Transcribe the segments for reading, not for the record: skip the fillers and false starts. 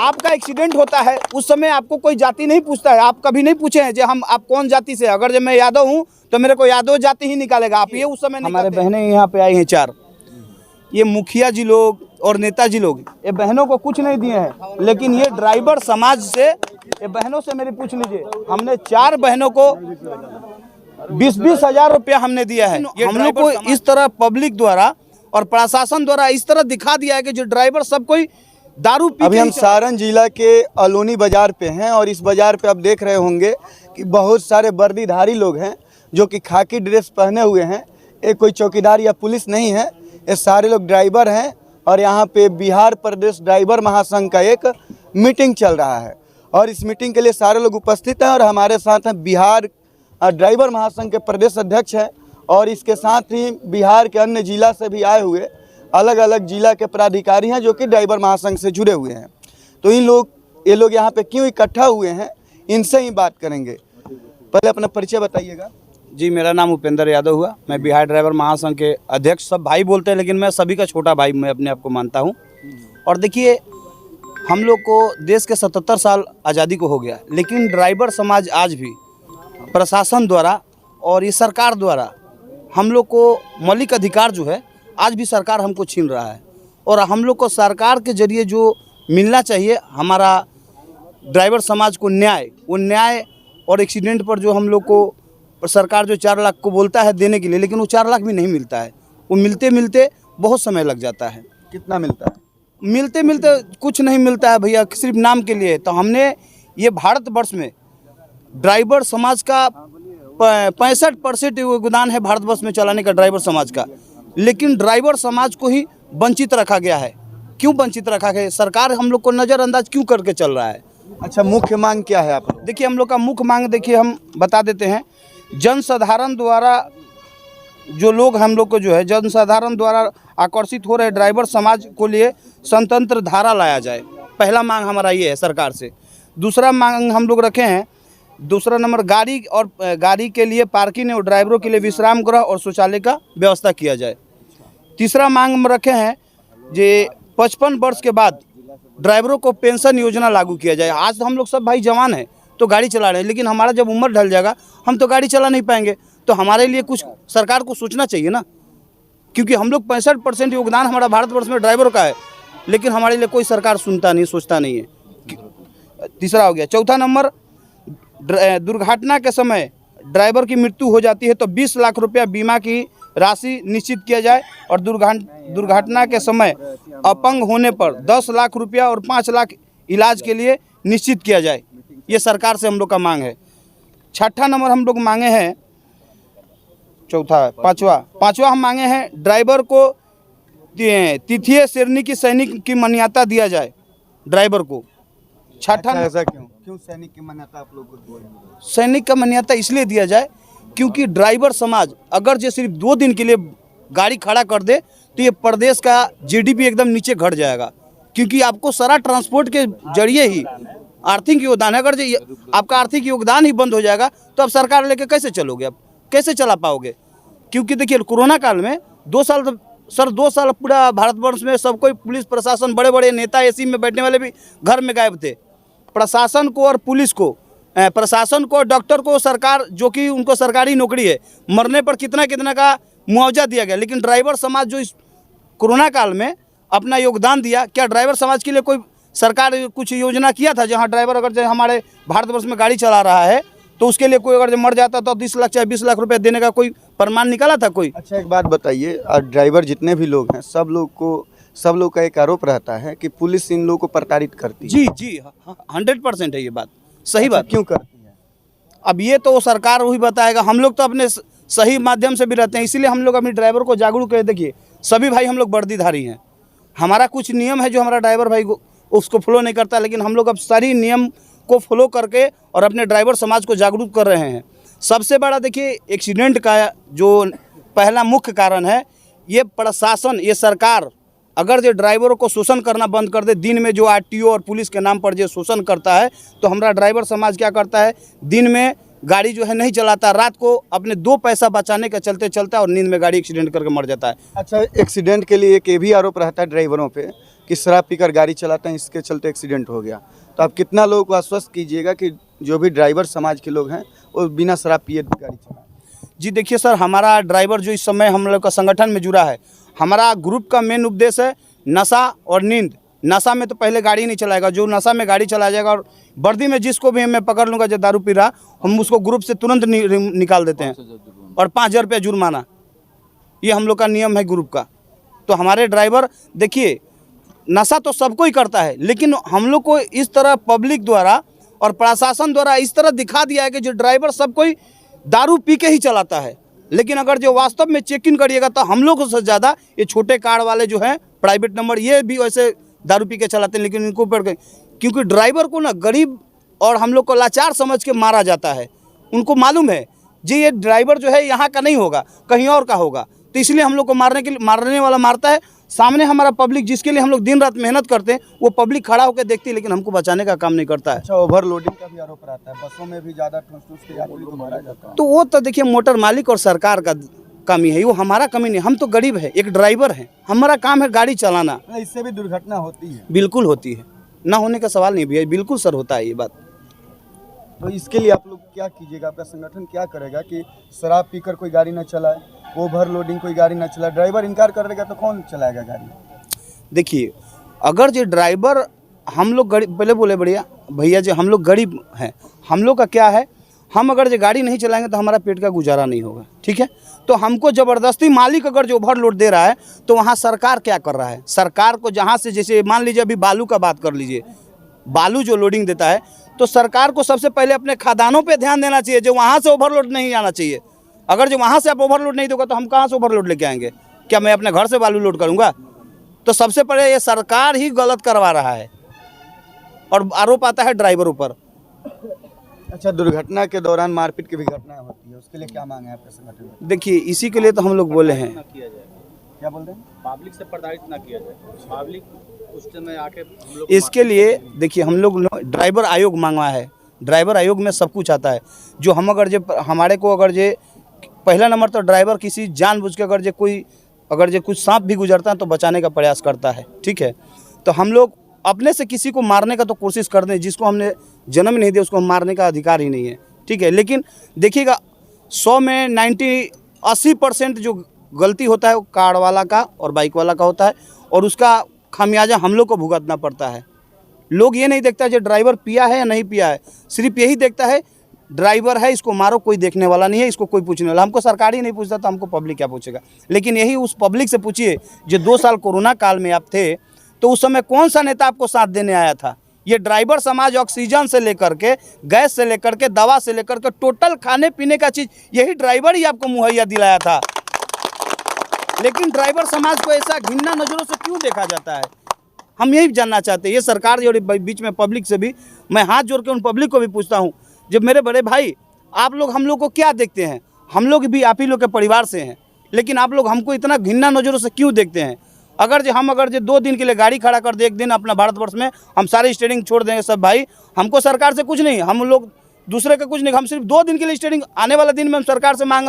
आपका एक्सीडेंट होता है उस समय आपको कोई जाति नहीं पूछता है। आप कभी नहीं पूछे हैं जो आप कौन जाति से। अगर जब मैं यादव हूँ तो मेरे को यादव जाति ही निकालेगा। आप ये उस समय नहीं। हमारे बहनें यहाँ पे आई हैं 4, ये मुखिया जी लोग और नेताजी लोग, ये बहनों को कुछ नहीं दिए हैं, लेकिन ये ड्राइवर समाज से, ये बहनों से मेरी पूछ लीजिए, हमने 4 बहनों को 20-20 हज़ार रुपया हमने दिया है। हम लोग को इस तरह पब्लिक द्वारा और प्रशासन द्वारा इस तरह दिखा दिया है कि जो ड्राइवर सब कोई दारू पी। अभी हम सारण जिला के अलोनी बाजार पे हैं और इस बाजार पे आप देख रहे होंगे कि बहुत सारे वर्दीधारी लोग हैं जो कि खाकी ड्रेस पहने हुए हैं। ये कोई चौकीदार या पुलिस नहीं है, ये सारे लोग ड्राइवर हैं और यहाँ पे बिहार प्रदेश ड्राइवर महासंघ का एक मीटिंग चल रहा है और इस मीटिंग के लिए सारे लोग उपस्थित हैं। और हमारे साथ हैं बिहार ड्राइवर महासंघ के प्रदेश अध्यक्ष हैं और इसके साथ ही बिहार के अन्य जिला से भी आए हुए अलग अलग जिला के पदाधिकारी हैं जो कि ड्राइवर महासंघ से जुड़े हुए हैं। तो ये लोग यहाँ पे क्यों इकट्ठा हुए हैं, इनसे ही बात करेंगे। पहले अपना परिचय बताइएगा। जी, मेरा नाम उपेंद्र यादव हुआ, मैं बिहार ड्राइवर महासंघ के अध्यक्ष। सब भाई बोलते हैं लेकिन मैं सभी का छोटा भाई मैं अपने आप को मानता हूँ। और देखिए, हम लोग को देश के 77 साल आज़ादी को हो गया, लेकिन ड्राइवर समाज आज भी प्रशासन द्वारा और ये सरकार द्वारा हम लोग को मौलिक अधिकार जो है आज भी सरकार हमको छीन रहा है। और हम लोग को सरकार के जरिए जो मिलना चाहिए, हमारा ड्राइवर समाज को न्याय, वो न्याय और एक्सीडेंट पर जो हम लोग को सरकार जो 4 लाख को बोलता है देने के लिए, लेकिन वो 4 लाख भी नहीं मिलता है। वो मिलते मिलते बहुत समय लग जाता है। कितना मिलता है? मिलते मिलते कुछ नहीं मिलता है भैया, सिर्फ नाम के लिए। तो हमने ये भारतवर्ष में ड्राइवर समाज का 65% योगदान है भारतवर्ष में चलाने का ड्राइवर समाज का, लेकिन ड्राइवर समाज को ही वंचित रखा गया है। क्यों वंचित रखा गया है? सरकार हम लोग को नज़रअंदाज क्यों करके चल रहा है? अच्छा, मुख्य मांग क्या है आप? देखिए, हम लोग का मुख्य मांग देखिए हम बता देते हैं। जनसाधारण द्वारा जो लोग हम लोग को जो है जनसाधारण द्वारा आकर्षित हो रहे ड्राइवर समाज को लिए स्वतंत्र धारा लाया जाए। पहला मांग हमारा ये है सरकार से। दूसरा मांग हम लोग रखे हैं, दूसरा नंबर गाड़ी के लिए पार्किंग और ड्राइवरों के लिए विश्राम गृह और शौचालय का व्यवस्था किया जाए। तीसरा मांग में रखे हैं जे 55 वर्ष के बाद ड्राइवरों को पेंशन योजना लागू किया जाए। आज तो हम लोग सब भाई जवान हैं तो गाड़ी चला रहे हैं, लेकिन हमारा जब उम्र ढल जाएगा हम तो गाड़ी चला नहीं पाएंगे। तो हमारे लिए कुछ सरकार को सोचना चाहिए ना, क्योंकि हम लोग 65% योगदान हमारा भारतवर्ष में ड्राइवरों का है, लेकिन हमारे लिए कोई सरकार सुनता नहीं, सोचता नहीं है। तीसरा हो गया। चौथा नंबर, दुर्घटना के समय ड्राइवर की मृत्यु हो जाती है तो 20 लाख रुपया बीमा की राशि निश्चित किया जाए और दुर्घटना के समय अपंग होने पर 10 लाख रुपया और 5 लाख इलाज के लिए निश्चित किया जाए। ये सरकार से हम लोग का मांग है। छठा नंबर हम लोग मांगे हैं, पांचवा हम मांगे हैं ड्राइवर को तृतीय श्रेणी की सैनिक की मान्यता दिया जाए ड्राइवर को। छठा, ऐसा क्यों सैनिक की मान्यता आप लोग को? सैनिक का मान्यता इसलिए दिया जाए क्योंकि ड्राइवर समाज अगर जो सिर्फ 2 दिन के लिए गाड़ी खड़ा कर दे तो ये प्रदेश का जीडीपी एकदम नीचे घट जाएगा, क्योंकि आपको सारा ट्रांसपोर्ट के जरिए ही आर्थिक योगदान है। अगर जो आपका आर्थिक योगदान ही बंद हो जाएगा तो आप सरकार लेके कैसे चलोगे? आप कैसे चला पाओगे? क्योंकि देखिए, कोरोना काल में 2 साल पूरा भारतवर्ष में सब कोई पुलिस प्रशासन, बड़े बड़े नेता एसी में बैठने वाले भी घर में गायब थे। प्रशासन को और पुलिस को, प्रशासन को, डॉक्टर को सरकार, जो कि उनको सरकारी नौकरी है, मरने पर कितना कितना का मुआवजा दिया गया। लेकिन ड्राइवर समाज जो इस कोरोना काल में अपना योगदान दिया, क्या ड्राइवर समाज के लिए कोई सरकार कुछ योजना किया था? जहां ड्राइवर अगर जो हमारे भारतवर्ष में गाड़ी चला रहा है तो उसके लिए कोई अगर मर जाता तो 10 लाख चाहे 20 लाख रुपये देने का कोई प्रमाण निकाला था कोई? अच्छा, एक बात बताइए, ड्राइवर जितने भी लोग हैं सब लोग का एक आरोप रहता है कि पुलिस इन लोगों को प्रताड़ित करती है। जी 100% है ये बात, सही बात। क्यों करती है? अब ये तो सरकार वही बताएगा। हम लोग तो अपने सही माध्यम से भी रहते हैं, इसीलिए हम लोग अपने ड्राइवर को जागरूक कर। देखिए, सभी भाई हम लोग वर्दीधारी हैं, हमारा कुछ नियम है जो हमारा ड्राइवर भाई को उसको फॉलो नहीं करता, लेकिन हम लोग अब सारी नियम को फॉलो करके और अपने ड्राइवर समाज को जागरूक कर रहे हैं। सबसे बड़ा देखिए, एक्सीडेंट का जो पहला मुख्य कारण है, ये प्रशासन, ये सरकार अगर जो ड्राइवरों को शोषण करना बंद कर दे, दिन में जो आरटीओ और पुलिस के नाम पर जो शोषण करता है, तो हमारा ड्राइवर समाज क्या करता है, दिन में गाड़ी जो है नहीं चलाता, रात को अपने 2 पैसा बचाने का चलते चलता है और नींद में गाड़ी एक्सीडेंट करके मर जाता है। अच्छा, एक्सीडेंट के लिए एक ये भी आरोप रहता है ड्राइवरों पे कि शराब पीकर गाड़ी चलाते हैं, इसके चलते एक्सीडेंट हो गया। तो आप कितना लोगों को आश्वस्त कीजिएगा कि जो भी ड्राइवर समाज के लोग हैं वो बिना शराब पिए गाड़ी चलाएं? जी देखिए सर, हमारा ड्राइवर जो इस समय हम लोग का संगठन में जुड़ा है, हमारा ग्रुप का मेन उद्देश्य है नशा और नींद। नशा में तो पहले गाड़ी नहीं चलाएगा, जो नशा में गाड़ी चला जाएगा और वर्दी में जिसको भी मैं पकड़ लूँगा जो दारू पी रहा, हम उसको ग्रुप से तुरंत निकाल देते हैं और 5,000 रुपया जुर्माना। ये हम लोग का नियम है ग्रुप का। तो हमारे ड्राइवर देखिए, नशा तो सब कोई करता है, लेकिन हम लोग को इस तरह पब्लिक द्वारा और प्रशासन द्वारा इस तरह दिखा दिया है कि जो ड्राइवर सब कोई दारू पी के ही चलाता है। लेकिन अगर जो वास्तव में चेक इन करिएगा तो हम लोग से ज़्यादा ये छोटे कार वाले जो हैं प्राइवेट नंबर, ये भी वैसे दारू पी के चलाते हैं। लेकिन इनको ऊपर क्योंकि ड्राइवर को ना गरीब और हम लोग को लाचार समझ के मारा जाता है। उनको मालूम है जी ये ड्राइवर जो है यहाँ का नहीं होगा, कहीं और का होगा, तो इसलिए हम लोग को मारने वाला मारता है। सामने हमारा पब्लिक जिसके लिए हम लोग दिन रात मेहनत करते हैं, वो पब्लिक खड़ा होकर देखती है, लेकिन हमको बचाने का काम नहीं करता है। अच्छा, ओवरलोडिंग का भी आरोप रहता है, बसों में भी ज़्यादा ठूस के यात्री को भरा जाता है। तो वो तो देखिए मोटर मालिक और सरकार का कमी है, वो हमारा कमी नहीं। हम तो गरीब है, एक ड्राइवर है, हमारा काम है गाड़ी चलाना। इससे भी दुर्घटना होती है? बिल्कुल होती है, ना होने का सवाल नहीं भैया, बिल्कुल सर होता है ये बात। तो इसके लिए आप लोग क्या कीजिएगा, आपका संगठन क्या करेगा कि शराब पीकर कोई गाड़ी न चलाए, ओवरलोडिंग कोई गाड़ी न चलाए? ड्राइवर इनकार कर देगा तो कौन चलाएगा गाड़ी? देखिए, अगर जो ड्राइवर, हम लोग गरीब, पहले बोले बढ़िया भैया जी हम लोग गरीब हैं, हम लोग का क्या है, हम अगर जो गाड़ी नहीं चलाएंगे तो हमारा पेट का गुजारा नहीं होगा, ठीक है। तो हमको ज़बरदस्ती मालिक अगर जो ओवरलोड दे रहा है तो वहाँ सरकार क्या कर रहा है, सरकार को जहाँ से, जैसे मान लीजिए अभी बालू का बात कर लीजिए, बालू जो लोडिंग देता है, तो सरकार को सबसे पहले अपने खदानों पे ध्यान देना चाहिए, जो वहाँ से ओवरलोड नहीं आना चाहिए। अगर जो वहाँ से आप ओवरलोड नहीं दोगे तो हम कहाँ से ओवरलोड लेके आएंगे? क्या मैं अपने घर से बालू लोड करूँगा? तो सबसे पहले ये सरकार ही गलत करवा रहा है और आरोप आता है ड्राइवरों पर। अच्छा, दुर्घटना के दौरान मारपीट की भी घटनाएं होती है, उसके लिए क्या मांग है आपके संगठन में? देखिए, इसी के लिए तो हम लोग बोले हैं, क्या बोल रहे हैं? पब्लिक से प्रताड़ित ना किया जाए, पब्लिक उस समय आके हम लोग इसके लिए देखिए हम लोग ड्राइवर आयोग मांगा है। ड्राइवर आयोग में सब कुछ आता है। जो हम अगर जो हमारे को अगर जो पहला नंबर तो ड्राइवर किसी जानबूझ के अगर जो कुछ सांप भी गुजरता है तो बचाने का प्रयास करता है, ठीक है। तो हम लोग अपने से किसी को मारने का तो कोशिश करते हैं, जिसको हमने जन्म नहीं दिया उसको हम मारने का अधिकार ही नहीं है, ठीक है। लेकिन देखिएगा 100 में 80% जो गलती होता है वो कार वाला का और बाइक वाला का होता है, और उसका खामियाजा हम लोग को भुगतना पड़ता है। लोग ये नहीं देखता जो ड्राइवर पिया है या नहीं पिया है, सिर्फ यही देखता है ड्राइवर है इसको मारो, कोई देखने वाला नहीं है, इसको कोई पूछने वाला। हमको सरकार ही नहीं पूछता तो हमको पब्लिक क्या पूछेगा? लेकिन यही उस पब्लिक से पूछिए जो 2 साल कोरोना काल में आप थे, तो उस समय कौन सा नेता आपको साथ देने आया था? ये ड्राइवर समाज ऑक्सीजन से लेकर के, गैस से लेकर के, दवा से लेकर के, टोटल खाने पीने का चीज़ यही ड्राइवर ही आपको मुहैया दिलाया था। लेकिन ड्राइवर समाज को ऐसा घिन्ना नज़रों से क्यों देखा जाता है? हम यही जानना चाहते हैं। ये सरकार जो बीच में पब्लिक से भी मैं हाथ जोड़ के उन पब्लिक को भी पूछता हूँ, जब मेरे बड़े भाई आप लोग हम लोग को क्या देखते हैं? हम लोग भी आप ही लोग के परिवार से हैं, लेकिन आप लोग हमको इतना घिन्ना नज़रों से क्यों देखते हैं? अगर जो 2 दिन के लिए गाड़ी खड़ा कर दे, एक दिन अपना भारतवर्ष में हम सारे स्टीयरिंग छोड़ देंगे सब भाई, हमको सरकार से कुछ नहीं, हम लोग दूसरे का कुछ नहीं, हम सिर्फ 2 दिन के लिए स्टीयरिंग, आने वाला दिन में हम सरकार से मांग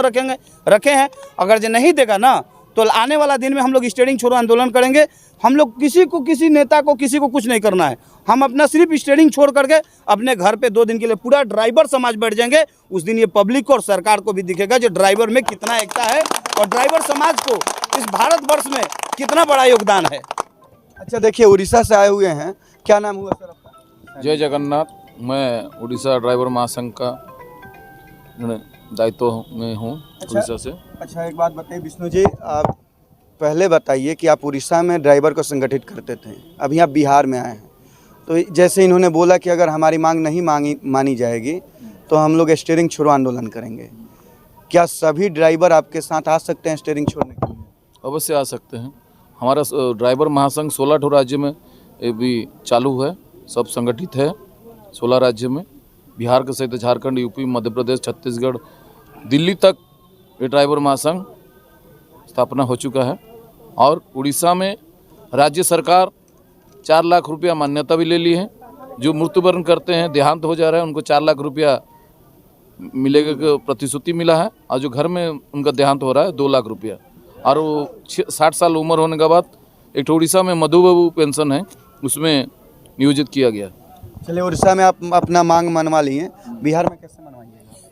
रखे हैं। अगर जो नहीं देगा ना तो आने वाला दिन में हम लोग स्टीयरिंग छोड़ो आंदोलन करेंगे। हम लोग किसी नेता को किसी को कुछ नहीं करना है, हम अपना सिर्फ स्टीयरिंग छोड़ करके अपने घर पे 2 दिन के लिए पूरा ड्राइवर समाज बैठ जाएंगे। उस दिन ये पब्लिक को और सरकार को भी दिखेगा जो ड्राइवर में कितना एकता है और ड्राइवर समाज को इस भारतवर्ष में कितना बड़ा योगदान है। अच्छा, देखिए उड़ीसा से आए हुए हैं, क्या नाम हुआ सर आपका? जय जगन्नाथ। मैं उड़ीसा ड्राइवर महासंघ का दायित्व में हूँ, उड़ीसा से। अच्छा, एक बात बताइए विष्णु जी, आप पहले बताइए कि आप उड़ीसा में ड्राइवर को संगठित करते थे, अभी आप बिहार में आए हैं, तो जैसे इन्होंने बोला कि अगर हमारी मांग नहीं मानी जाएगी तो हम लोग स्टीयरिंग छोड़ो आंदोलन करेंगे, क्या सभी ड्राइवर आपके साथ आ सकते हैं स्टीयरिंग छोड़ने के लिए? अवश्य आ सकते हैं। हमारा ड्राइवर महासंघ 16 ठो राज्य में भी चालू है, सब संगठित है 16 राज्य में, बिहार के सहित झारखंड, यूपी, मध्य प्रदेश, छत्तीसगढ़, दिल्ली तक ये ड्राइवर महासंघ स्थापना हो चुका है। और उड़ीसा में राज्य सरकार 4 लाख रुपया मान्यता भी ले ली है। जो मृत्युवरण करते हैं, देहांत हो जा रहा है, उनको 4 लाख रुपया मिलेगा, प्रतिश्रुति मिला है। और जो घर में उनका देहांत हो रहा है 2 लाख रुपया, और वो 60 साल उम्र होने के बाद एक ठो उड़ीसा में मधु बाबू पेंशन है, उसमें नियोजित किया गया। चलिए, उड़ीसा में आप अपना मांग मनवा लिए, बिहार में कैसे मनवाइएगा?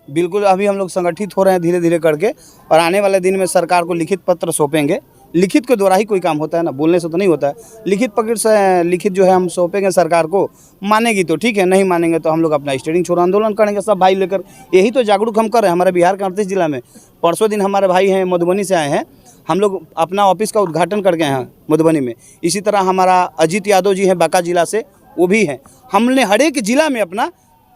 बिल्कुल, अभी हम लोग संगठित हो रहे हैं धीरे धीरे करके, और आने वाले दिन में सरकार को लिखित पत्र सौंपेंगे। लिखित के द्वारा ही कोई काम होता है ना, बोलने से तो नहीं होता है। लिखित पत्र से लिखित जो है हम सौंपेंगे सरकार को, मानेगी तो ठीक है, नहीं मानेंगे तो हम लोग अपना स्टेडिंग छोड़ आंदोलन करेंगे सब भाई लेकर। यही तो जागरूक हम कर रहे हैं हमारे बिहार के 38 जिला में। परसों दिन हमारे भाई हैं मधुबनी से आए हैं, हम लोग अपना ऑफिस का उद्घाटन करके हैं मधुबनी में। इसी तरह हमारा अजीत यादव जी हैं बांका जिला से, वो भी हैं। हमने हर एक जिला में अपना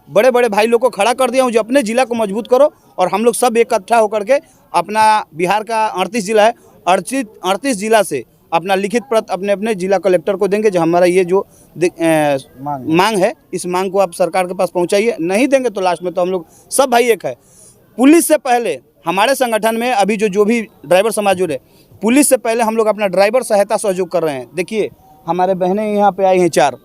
बड़े बड़े भाई लोग को खड़ा कर दिया हूँ जो अपने ज़िला को मजबूत करो, और हम लोग सब इकट्ठा होकर के अपना बिहार का 38 जिला है, 38 जिला से अपना लिखित पत्र अपने अपने जिला कलेक्टर को देंगे। जो हमारा ये जो मांग है, इस मांग को आप सरकार के पास पहुंचाइए। नहीं देंगे तो लास्ट में तो हम लोग सब भाई एक है। पुलिस से पहले हमारे संगठन में अभी जो भी ड्राइवर समाज जुड़े, पुलिस से पहले हम लोग अपना ड्राइवर सहायता सहयोग कर रहे हैं। देखिए, हमारे बहनें यहाँ पे आई हैं 4,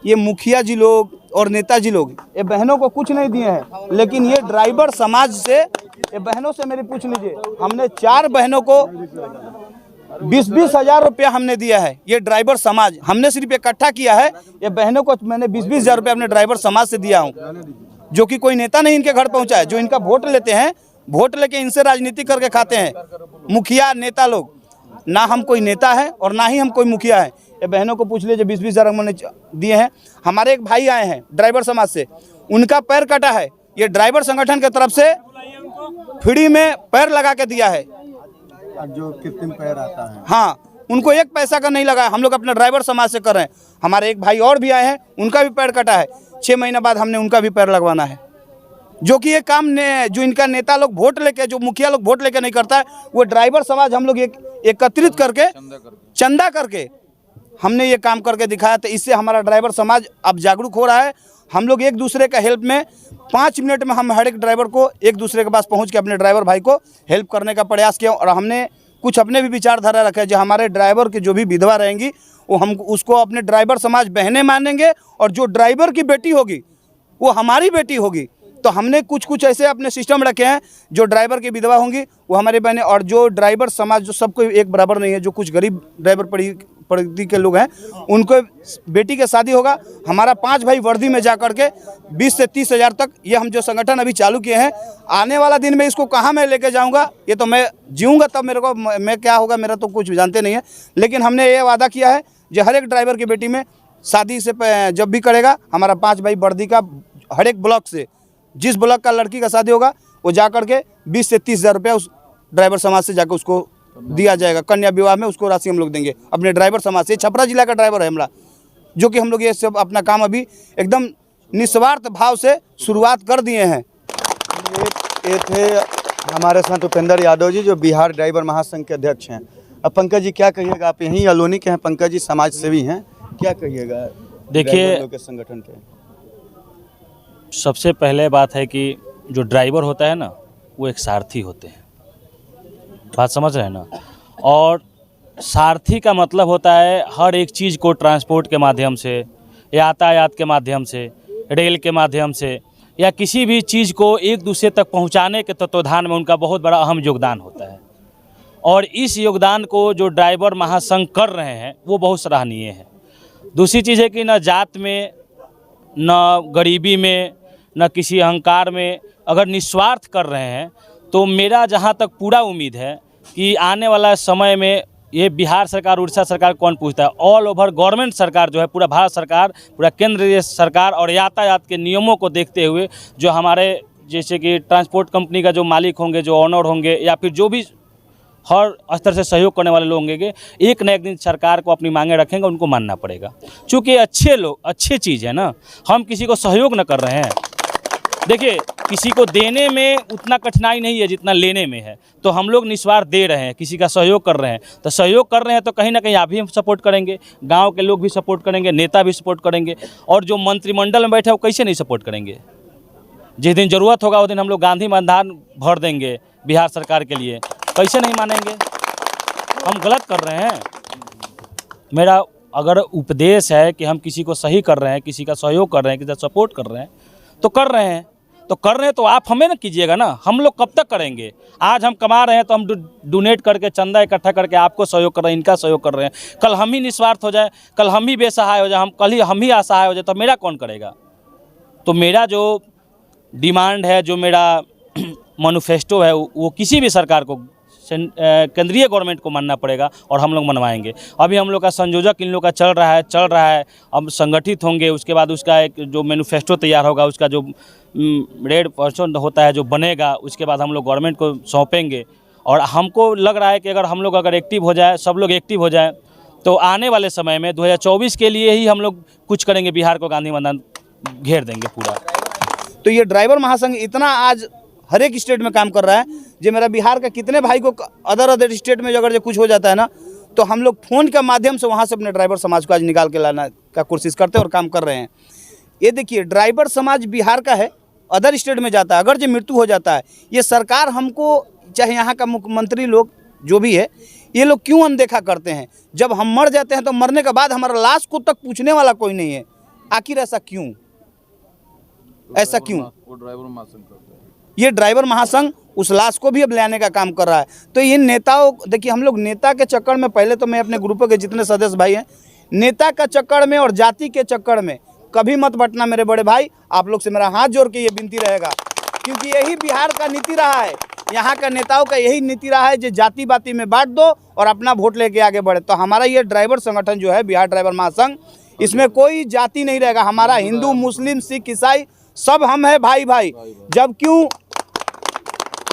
ये मुखिया जी लोग और नेताजी लोग, ये बहनों को कुछ नहीं दिए हैं, लेकिन ये ड्राइवर समाज से, ये बहनों से मेरी पूछ लीजिए, हमने 4 बहनों को 20-20 हज़ार रुपया हमने दिया है। ये ड्राइवर समाज हमने सिर्फ इकट्ठा किया है। ये बहनों को मैंने 20-20 हज़ार रुपया अपने ड्राइवर समाज से दिया हूँ, जो कि कोई नेता नहीं इनके घर पहुँचा है। जो इनका वोट लेते हैं, वोट लेके इनसे राजनीति करके खाते हैं मुखिया नेता लोग। ना हम कोई नेता है और ना ही हम कोई मुखिया है। ये बहनों को पूछ लीजिए, 20-20 हज़ार हमने दिए हैं। हमारे एक भाई आए हैं ड्राइवर समाज से, उनका पैर कटा है, ये ड्राइवर संगठन की तरफ से फ्री में पैर लगा के दिया है। जो कृत्रिम पैर आता है, हाँ, उनको 1 पैसा का नहीं लगा। हम लोग अपने ड्राइवर समाज से कर रहे हैं। हमारे एक भाई और भी आए हैं, उनका भी पैर कटा है। 6 महीने बाद हमने उनका भी पैर लगवाना है। जो कि ये काम जो इनका नेता लोग वोट लेके, जो मुखिया लोग वोट लेके नहीं करता है, वो ड्राइवर समाज हम लोग एकत्रित करके चंदा करके हमने ये काम करके दिखाया। तो इससे हमारा ड्राइवर समाज अब जागरूक हो रहा है। हम लोग एक दूसरे का हेल्प में 5 मिनट में हम हर एक ड्राइवर को एक दूसरे के पास पहुंच के अपने ड्राइवर भाई को हेल्प करने का प्रयास किया। और हमने कुछ अपने भी विचारधारा रखा है, जो हमारे ड्राइवर की जो भी विधवा रहेंगी, वो हम उसको अपने ड्राइवर समाज बहनें मानेंगे, और जो ड्राइवर की बेटी होगी वो हमारी बेटी होगी। तो हमने कुछ ऐसे अपने सिस्टम रखे हैं, जो ड्राइवर की विधवा होंगी वो हमारी बहनें, और जो ड्राइवर समाज जो सबको एक बराबर नहीं है, जो कुछ गरीब ड्राइवर परिधि के लोग हैं, उनको बेटी के शादी होगा। हमारा 5 भाई वर्दी में जा कर के 20 से 30 हज़ार तक ये हम जो संगठन अभी चालू किए हैं, आने वाला दिन में इसको कहाँ मैं लेके जाऊंगा, ये तो मैं जीऊँगा तब मेरे को, मैं क्या होगा मेरा तो कुछ जानते नहीं है। लेकिन हमने ये वादा किया है, जो हर एक ड्राइवर की बेटी में शादी से जब भी करेगा, हमारा 5 भाई वर्दी का हर एक ब्लॉक से, जिस ब्लॉक का लड़की का शादी होगा, वो जा कर के 20 से 30 हज़ार रुपया उस ड्राइवर समाज से जाकर उसको दिया जाएगा। कन्या विवाह में उसको राशि हम लोग देंगे अपने ड्राइवर समाज से। छपरा जिला का ड्राइवर है हमारा, जो कि हम लोग ये सब अपना काम अभी एकदम निस्वार्थ भाव से शुरुआत कर दिए हैं। ये थे हमारे साथ उपेंद्र यादव जी, जो बिहार ड्राइवर महासंघ के अध्यक्ष हैं। अब पंकज जी क्या कहिएगा, आप यहीं अलोनी के हैं, पंकज जी समाज सेवी हैं, क्या कहिएगा देखिए, के संगठन पे? सबसे पहले बात है कि जो ड्राइवर होता है ना, वो एक सारथी होते हैं, बात समझ रहे हैं ना। और सारथी का मतलब होता है हर एक चीज़ को ट्रांसपोर्ट के माध्यम से, यातायात के माध्यम से, रेल के माध्यम से, या किसी भी चीज़ को एक दूसरे तक पहुंचाने के तत्वाधान में उनका बहुत बड़ा अहम योगदान होता है। और इस योगदान को जो ड्राइवर महासंघ कर रहे हैं वो बहुत सराहनीय है। दूसरी चीज़ है कि न जात में, न गरीबी में, न किसी अहंकार में, अगर निस्वार्थ कर रहे हैं, तो मेरा जहाँ तक पूरा उम्मीद है कि आने वाला समय में ये बिहार सरकार, उड़ीसा सरकार कौन पूछता है, ऑल ओवर गवर्नमेंट सरकार जो है, पूरा भारत सरकार, पूरा केंद्रीय सरकार, और यातायात के नियमों को देखते हुए जो हमारे जैसे कि ट्रांसपोर्ट कंपनी का जो मालिक होंगे, जो ऑनर होंगे, या फिर जो भी हर स्तर से सहयोग करने वाले लोग होंगे, एक न एक दिन सरकार को अपनी मांगें रखेंगे, उनको मानना पड़ेगा। चूँकि अच्छे लोग, अच्छी चीज़ है ना, हम किसी को सहयोग न कर रहे हैं। देखिए, किसी को देने में उतना कठिनाई नहीं है जितना लेने में है। तो हम लोग निस्वार्थ दे रहे हैं, किसी का सहयोग कर रहे हैं। तो सहयोग कर रहे हैं तो कहीं ना कहीं आप भी हम सपोर्ट करेंगे, गांव के लोग भी सपोर्ट करेंगे, नेता भी सपोर्ट करेंगे, और जो मंत्रिमंडल में बैठे वो कैसे नहीं सपोर्ट करेंगे। जिस दिन ज़रूरत होगा उस दिन हम लोग गांधी मैदान भर देंगे बिहार सरकार के लिए, कैसे नहीं मानेंगे। हम गलत कर रहे हैं? मेरा अगर उपदेश है कि हम किसी को सही कर रहे हैं, किसी का सहयोग कर रहे हैं, किसी का सपोर्ट कर रहे हैं, तो कर रहे हैं। तो कर रहे हैं तो आप हमें ना कीजिएगा ना, हम लोग कब तक करेंगे। आज हम कमा रहे हैं तो हम डोनेट करके चंदा इकट्ठा करके आपको सहयोग कर रहे हैं, इनका सहयोग कर रहे हैं। कल हम ही निस्वार्थ हो जाए, कल हम ही बेसहाय हो जाए, कल ही हम ही असहाय हो जाए तो मेरा कौन करेगा। तो मेरा जो डिमांड है, जो मेरा मैनिफेस्टो है, वो किसी भी सरकार को, केंद्रीय गवर्नमेंट को मानना पड़ेगा और हम लोग मनवाएंगे। अभी हम लोग का संयोजक इन लोग का चल रहा है। अब संगठित होंगे, उसके बाद उसका एक जो मैनिफेस्टो तैयार होगा, उसका जो रेड पर्सन होता है जो बनेगा, उसके बाद हम लोग गवर्नमेंट को सौंपेंगे। और हमको लग रहा है कि अगर हम लोग अगर एक्टिव हो जाए, सब लोग एक्टिव हो जाए, तो आने वाले समय में 2024 के लिए ही हम लोग कुछ करेंगे, बिहार को गांधी मैदान घेर देंगे पूरा। तो ये ड्राइवर महासंघ इतना आज हर एक स्टेट में काम कर रहा है, जो मेरा बिहार का कितने भाई को अदर स्टेट में अगर जो कुछ हो जाता है ना, तो हम लोग फ़ोन के माध्यम से वहाँ से अपने ड्राइवर समाज को आज निकाल के लाना का कोशिश करते हैं और काम कर रहे हैं। ये देखिए, ड्राइवर समाज बिहार का है, अदर स्टेट में जाता है, अगर जो मृत्यु हो जाता है, ये सरकार हमको, चाहे यहाँ का मुख्यमंत्री लोग जो भी है, ये लोग क्यों अनदेखा करते हैं। जब हम मर जाते हैं तो मरने के बाद हमारा लाश को तक पूछने वाला कोई नहीं है। आखिर ऐसा क्यों, ऐसा क्यों? वो ड्राइवर महासंघ करते हैं। ये ड्राइवर महासंघ उस लाश को भी अब लाने का काम कर रहा है। तो इन नेताओं, देखिए हम लोग नेता के चक्कर में, पहले तो मैं अपने ग्रुपों के जितने सदस्य भाई हैं, नेता का चक्कर में और जाति के चक्कर में कभी मत बटना मेरे बड़े भाई। आप लोग से मेरा हाथ जोड़ के ये विनती रहेगा, क्योंकि यही बिहार का नीति रहा है, यहाँ का नेताओं का यही नीति रहा है, जो जाति बाती में बांट दो और अपना वोट लेके आगे बढ़े। तो हमारा ये ड्राइवर संगठन जो है, बिहार ड्राइवर महासंघ, इसमें कोई जाति नहीं रहेगा। हमारा हिंदू, मुस्लिम, सिख, ईसाई सब हम हैं भाई भाई। जब क्यों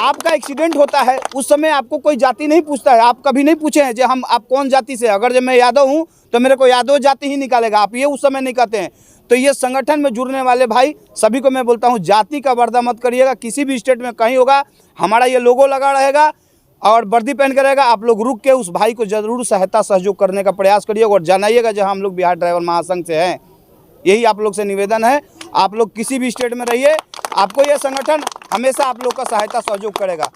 आपका एक्सीडेंट होता है उस समय आपको कोई जाति नहीं पूछता है, आप कभी नहीं पूछे हैं जो आप कौन जाति से। अगर जब मैं यादव हूँ तो मेरे को यादव जाति ही निकालेगा, आप ये उस समय नहीं कहते हैं। तो ये संगठन में जुड़ने वाले भाई सभी को मैं बोलता हूँ, जाति का पर्दा मत करिएगा। किसी भी स्टेट में कहीं होगा, हमारा ये लोगो लगा रहेगा और वर्दी पहन के रहेगा। आप लोग रुक के उस भाई को जरूर सहायता सहयोग करने का प्रयास करिएगा और जानाइएगा जहाँ हम लोग बिहार ड्राइवर महासंघ से हैं। यही आप लोग से निवेदन है। आप लोग किसी भी स्टेट में रहिए, आपको यह संगठन हमेशा आप लोग का सहायता सहयोग करेगा।